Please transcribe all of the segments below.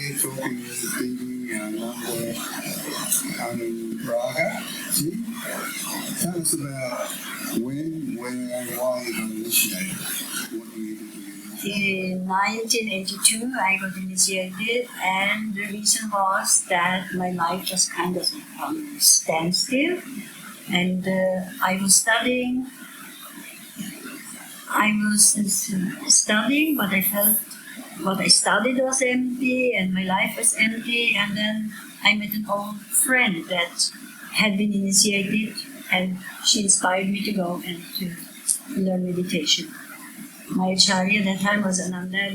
here talking with Didi, Ananada, Anuraga. See? Tell us about when, where, and why you got initiated. What you needed to do. In 1982, I got initiated, and the reason was that my life was kind of on standstill, and I was studying. But I felt what I studied was empty, and my life was empty. And then I met an old friend that had been initiated, and she inspired me to go and to learn meditation. My acharya at that time was Ananada.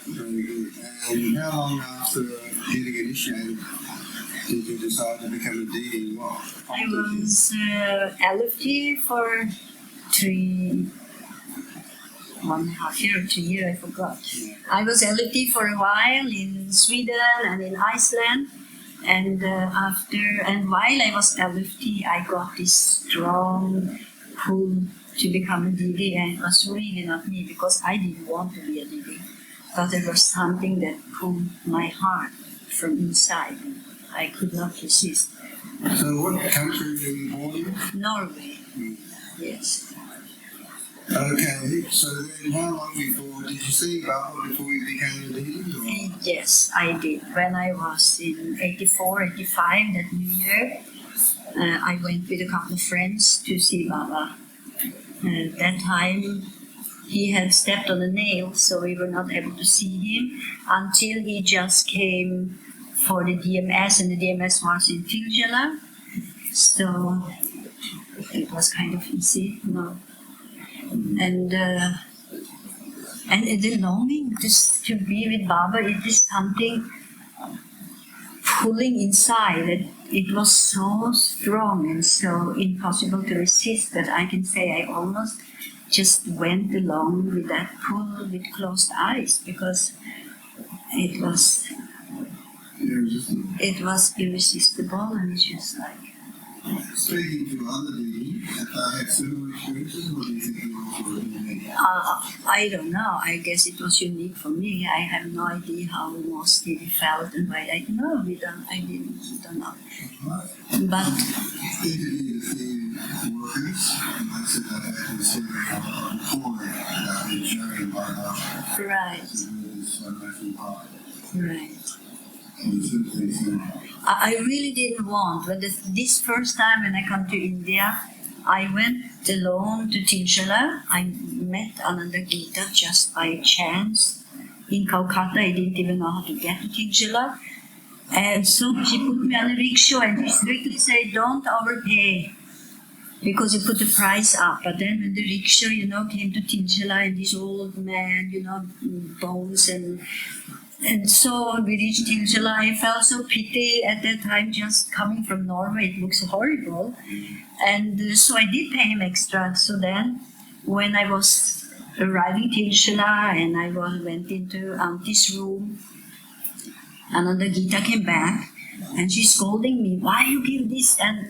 Very good. And how long after getting initiated did you decide to become a Didi? I was Avtk for 1.5 years or 2 years, I forgot. Yeah. I was Avtk for a while in Sweden and in Iceland, and while I was Avtk, I got this strong pull to become a Didi, and it was really not me because I didn't want to be a Didi, but there was something that pulled my heart from inside. I could not resist. So what country were you born in? Norway. Yes. Okay, so then how long before, did you see Baba before you became a Didi? Yes, I did. When I was in 84, 85, that New Year, I went with a couple of friends to see Baba. At that time, he had stepped on a nail, so we were not able to see him until he just came for the DMS, and the DMS was in Tiljala. So it was kind of easy, you know. And the longing just to be with Baba, it is something pulling inside. It was so strong and so impossible to resist that I can say I almost just went along with that pull with closed eyes, because it was irresistible, and it's just like. Speaking to other Didi, have they had similar experiences, or do you think you were unique? I don't know. I guess it was unique for me. I have no idea how most Didi felt and why. I don't know. We don't know. But Interviewed a few workers, and they said they had to see before the journey by now. right. Right. I really didn't want. But this first time when I come to India, I went alone to Tiljala. I met Ananada just by chance in Calcutta. I didn't even know how to get to Tiljala. And so she put me on a rickshaw, and she strictly said, don't overpay, because you put the price up. But then when the rickshaw, came to Tiljala, and this old man, bones and so we reached Tiljala. I felt so pity at that time, just coming from Norway. It looks horrible. And so I did pay him extra. So then when I was arriving Tiljala and I went into Auntie's room, Ananda came back and she's scolding me, why you give this? And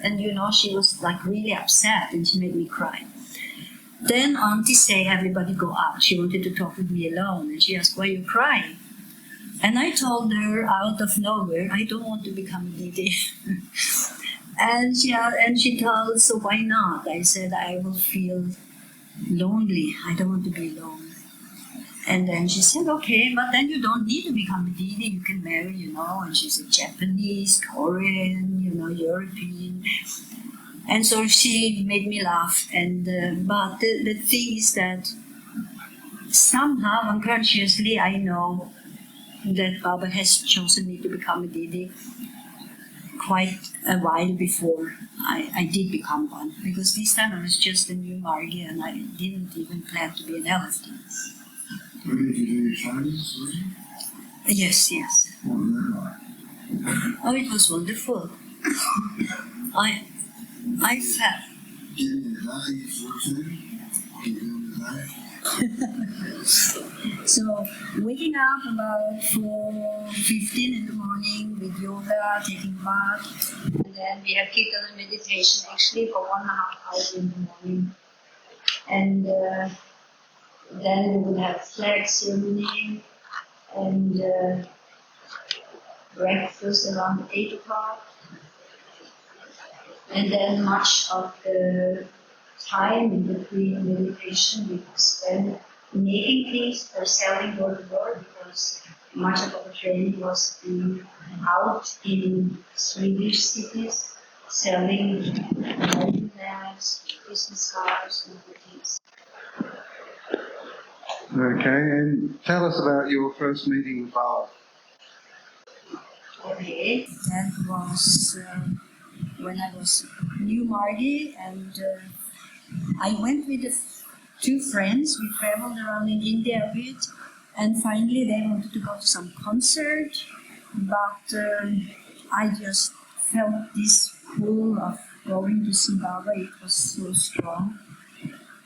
she was like really upset, and she made me cry. Then Auntie said, everybody go out. She wanted to talk with me alone, and she asked, why are you crying? And I told her out of nowhere, I don't want to become a Didi. and she told, so why not? I said, I will feel lonely. I don't want to be alone. And then she said, okay, but then you don't need to become a Didi. You can marry, and she said Japanese, Korean, European. And so she made me laugh. And but the thing is that somehow unconsciously I know that Baba has chosen me to become a Didi quite a while before I did become one. Because this time I was just a new Margi, and I didn't even plan to be an Avtk. Where did you do your Chinese? Yes. What was that like? Oh, it was wonderful. I felt. Give me a day, sort of. Give me a day. So waking up about 4:15 in the morning with yoga, taking bath, and then we have kirtan and meditation actually for 1.5 hours in the morning, and then we would have flag ceremony, and and breakfast around 8 o'clock. And then much of the time in between meditation we spent making things or selling door to door, because much of our training was being out in Swedish cities, selling wedding lamps, Christmas cards, and other things. Okay, and tell us about your first meeting with Baba. Okay, that was when I was new Margie, and I went with two friends. We traveled around in India a bit, and finally they wanted to go to some concert, but I just felt this pull of going to see Baba. It was so strong.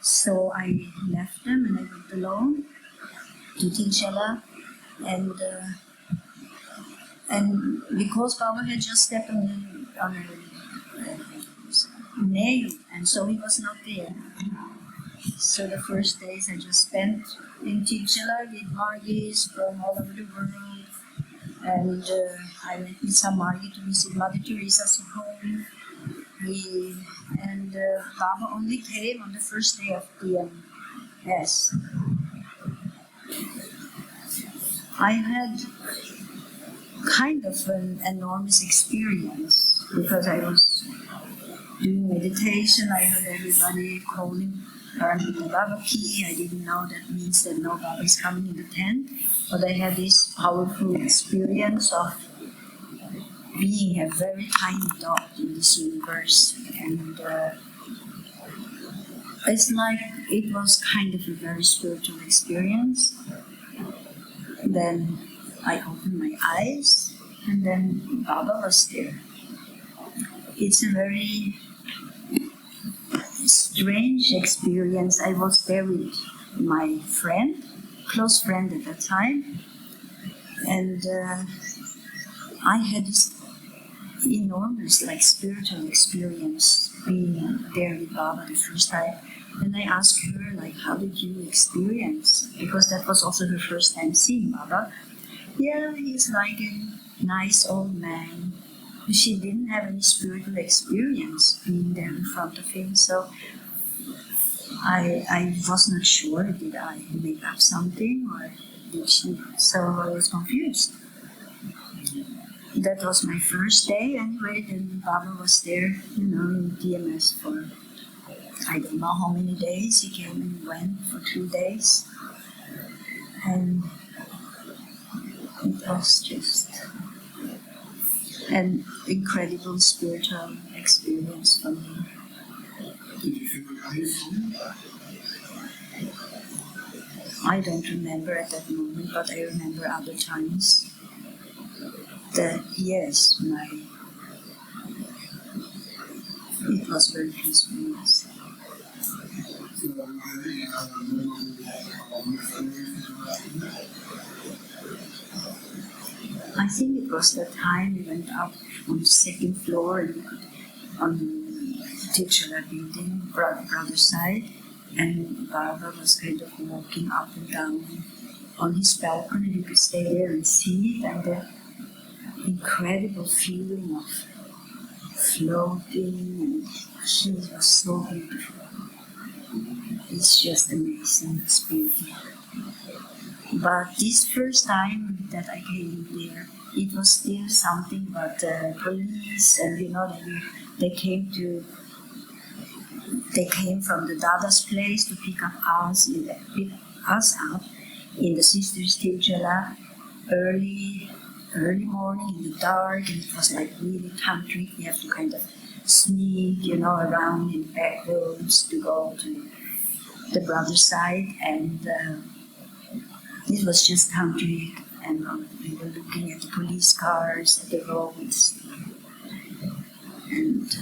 So I left them and I went alone to Tinchala, and because Baba had just stepped on a nail, and so he was not there. So the first days I just spent in Tinchala with Margis from all over the world, and I went with some Margi to visit Mother Teresa's home. Baba only came on the first day of the yes. I had kind of an enormous experience because I was doing meditation. I heard everybody calling the Baba key. I didn't know that means that no Baba is coming in the tent, but I had this powerful experience of being a very tiny dot in this universe, and it's like it was kind of a very spiritual experience. Then I opened my eyes, and then Baba was there. It's a very strange experience. I was there with my friend, close friend at that time, and I had this enormous spiritual experience being there with Baba the first time. And I asked her, how did you experience? Because that was also her first time seeing Baba. Yeah, he's like a nice old man. She didn't have any spiritual experience being there in front of him, so I was not sure, did I make up something or did she? So I was confused. That was my first day anyway. Then Baba was there, in DMS for I don't know how many days. He came and went for 2 days. And it was just an incredible spiritual experience for me. Did you feel grateful? I don't remember at that moment, but I remember other times that, yes, it was very peaceful. Yes. I think it was the time we went up on the second floor and on the titular building, brother side, and Baba was kind of walking up and down on his balcony. You could stay there and see it, and the incredible feeling of floating, and he was so beautiful. It's just amazing, it's beauty. But this first time that I came there, it was still something but police, and they came from the Dada's place to pick us up in the Sisters Tinchala early morning in the dark, and it was really tantric. We have to kind of sneak, around in back roads to go to the brother side, and it was just tantric, and we were looking at the police cars, at the roads, and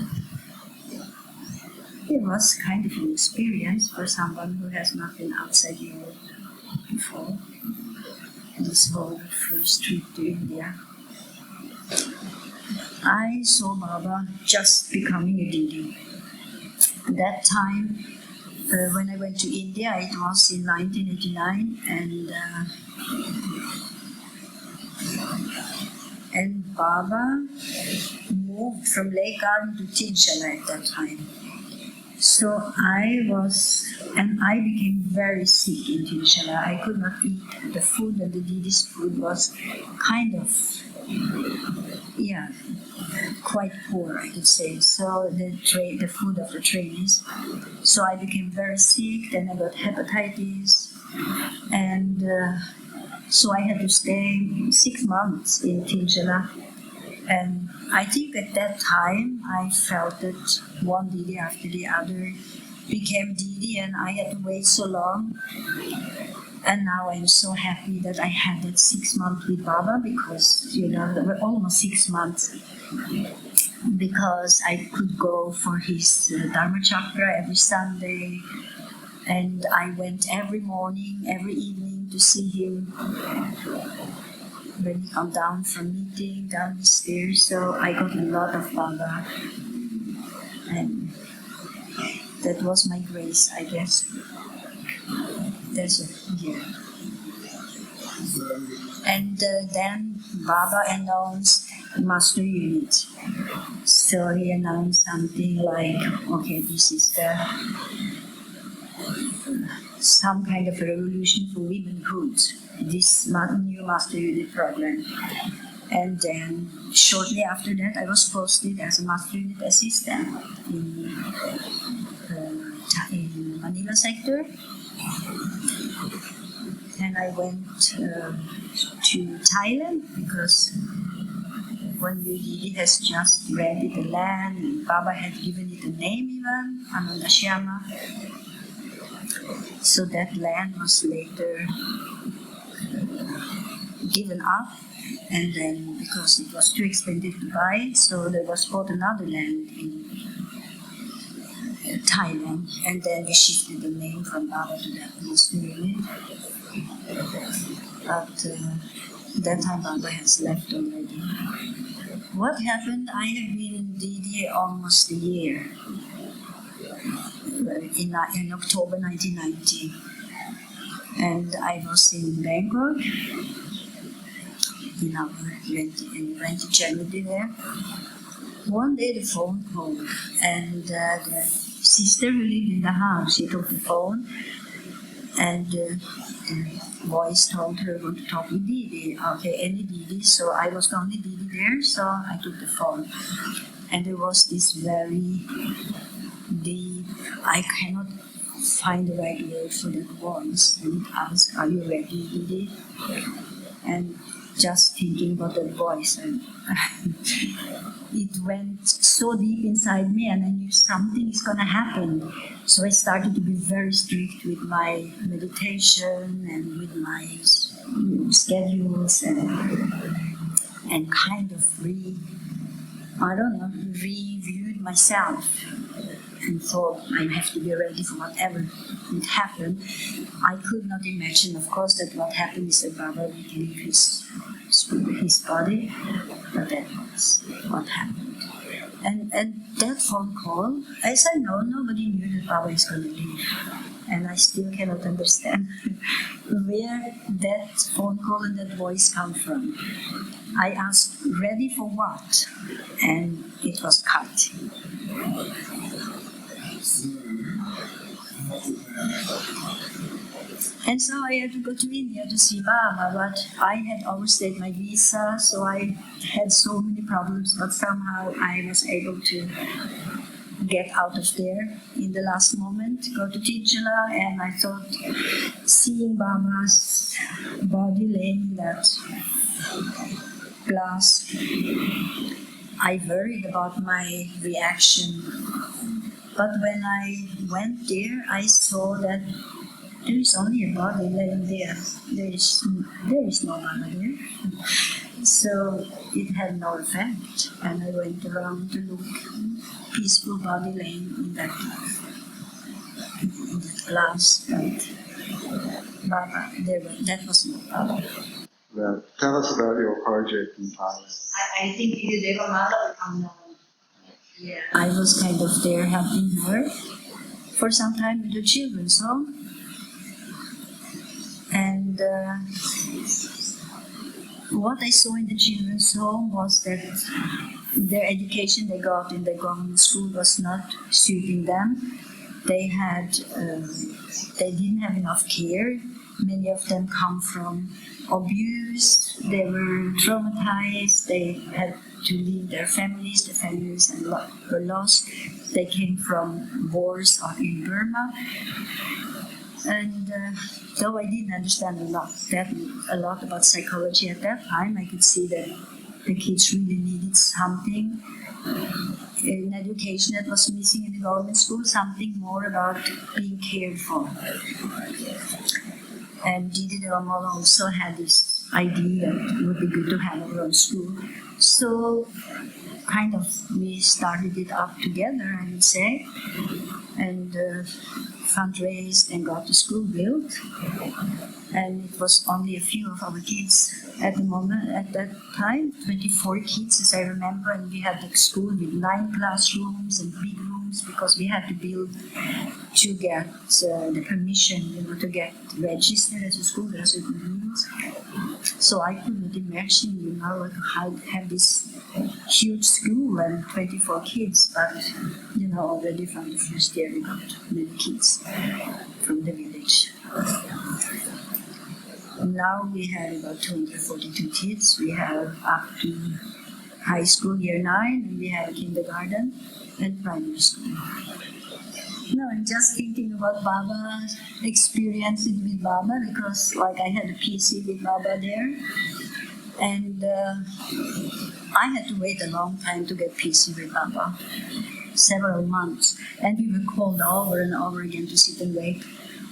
it was kind of an experience for someone who has not been outside Europe before. This whole first trip to India. I saw Baba just becoming a Didi. That time, when I went to India, it was in 1989, and And Baba moved from Lake Garden to Tinshala at that time. So I became very sick in Tinshala. I could not eat the food, and the Didi's food was kind of, quite poor, I could say. So the food of the trainees. So I became very sick. Then I got hepatitis, and so I had to stay 6 months in Tinshala. And I think at that time I felt that one Didi after the other became Didi, and I had to wait so long. And now I'm so happy that I had that 6 months with Baba, because there were almost 6 months, because I could go for his Dharma Chakra every Sunday, and I went every morning, every evening to see him when he come down from meeting down the stairs. So I got a lot of Baba, and that was my grace, I guess. That's it. Yeah. And then Baba announced Master Unit. So he announced something like, okay, this is some kind of revolution for womanhood, this new Master Unit program. And then shortly after that, I was posted as a Master Unit assistant in Manila sector. And I went to Thailand, because when Didi has just rented the land, and Baba had given it a name even, Ananada. So that land was later given up, and then because it was too expensive to buy, so there was bought another land in Thailand, and then we shifted the name from Baba to that Master Unit. But that time Baba has left already. What happened? I have been in Didi almost a year. In October 1990, and I was in Bangkok in our rented charity there. One day the phone called, and the sister who lived in the house, she took the phone, and the voice told her, "Want to talk with Didi?" Okay, any Didi. So I was the only Didi there, so I took the phone, and there was this very deep, I cannot find the right word for that voice, and it asked, "Are you ready, Didi?" And just thinking about that voice, and it went so deep inside me, and I knew something is going to happen. So I started to be very strict with my meditation and with my schedules, and kind of reviewed myself, and thought I have to be ready for whatever would happen. I could not imagine, of course, that what happened is that Baba would leave his body, but that was what happened. And that phone call, as I know, nobody knew that Baba is going to leave. And I still cannot understand where that phone call and that voice come from. I asked, "Ready for what?" And it was cut. And so I had to go to India to see Baba, but I had overstayed my visa, so I had so many problems, but somehow I was able to get out of there in the last moment, go to Tinshala, and I thought, seeing Baba's body laying in that glass, I worried about my reaction. But when I went there, I saw that there is only a body laying there. There is no Baba there. So it had no effect. And I went around to look, peaceful body laying in that glass. But Baba, that was not Baba. Well, tell us about your project in Thailand. I think they were mother. Yeah. I was kind of there helping her for some time with the children, so. And what I saw in the children's home was that their education they got in the government school was not suiting them. They didn't have enough care. Many of them come from abuse. They were traumatized. They had to leave their families. The families were lost. They came from wars in Burma. And though I didn't understand a lot about psychology at that time, I could see that the kids really needed something in education that was missing in the government school, something more about being cared for. And Didi also had this idea that it would be good to have our own school. So kind of we started it up together, I would say, and fundraised and got the school built. And it was only a few of our kids at the moment. At that time, 24 kids, as I remember, and we had the school with 9 classrooms and big rooms because we had to build to get the permission, to get registered as a school. There are certain rules. So I couldn't imagine, how to have this huge school and 24 kids, but already from the first year we got many kids from the village. Now we have about 242 kids. We have up to high school year 9, and we have kindergarten and primary school. No, I'm just thinking about Baba's experiences with Baba because I had a PC with Baba there, and I had to wait a long time to get PC with Baba, several months, and we were called over and over again to sit and wait.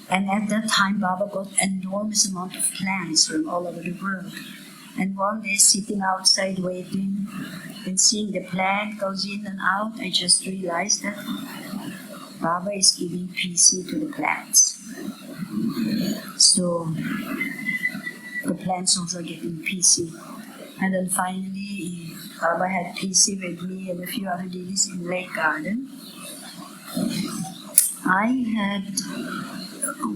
And at that time, Baba got an enormous amount of plants from all over the world. And one day, sitting outside waiting and seeing the plant goes in and out, I just realized that Baba is giving PC to the plants. So the plants also getting PC. And then finally, Baba had PC with me and a few other Didis in Lake Garden.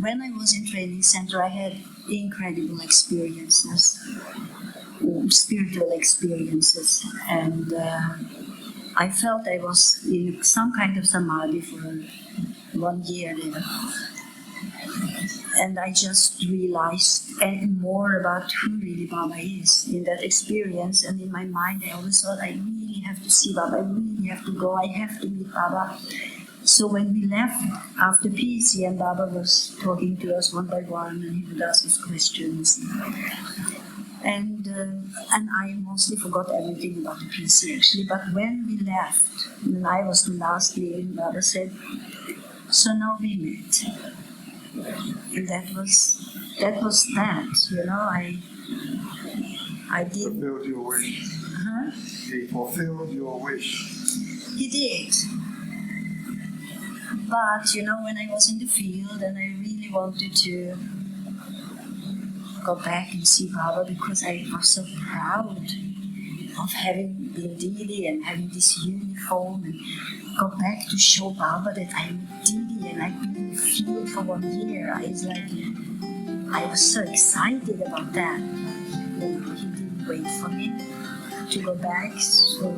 When I was in training center, I had incredible experiences, spiritual experiences, and I felt I was in some kind of samadhi for 1 year there. And I just realized more about who really Baba is in that experience. And in my mind, I always thought, I really have to see Baba, I really have to go, I have to meet Baba. So when we left after PC, and Baba was talking to us one by one, and he would ask us questions. And I mostly forgot everything about the PC actually. But when we left, and I was the last leaving, Baba said, "So now we met." And that was that. I did. Fulfilled your wish. Huh? He fulfilled your wish. He did. But when I was in the field and I really wanted to go back and see Baba because I was so proud of having been Didi and having this uniform, and go back to show Baba that I'm Didi and I've been in the field for 1 year. I was so excited about that. He didn't wait for me to go back, so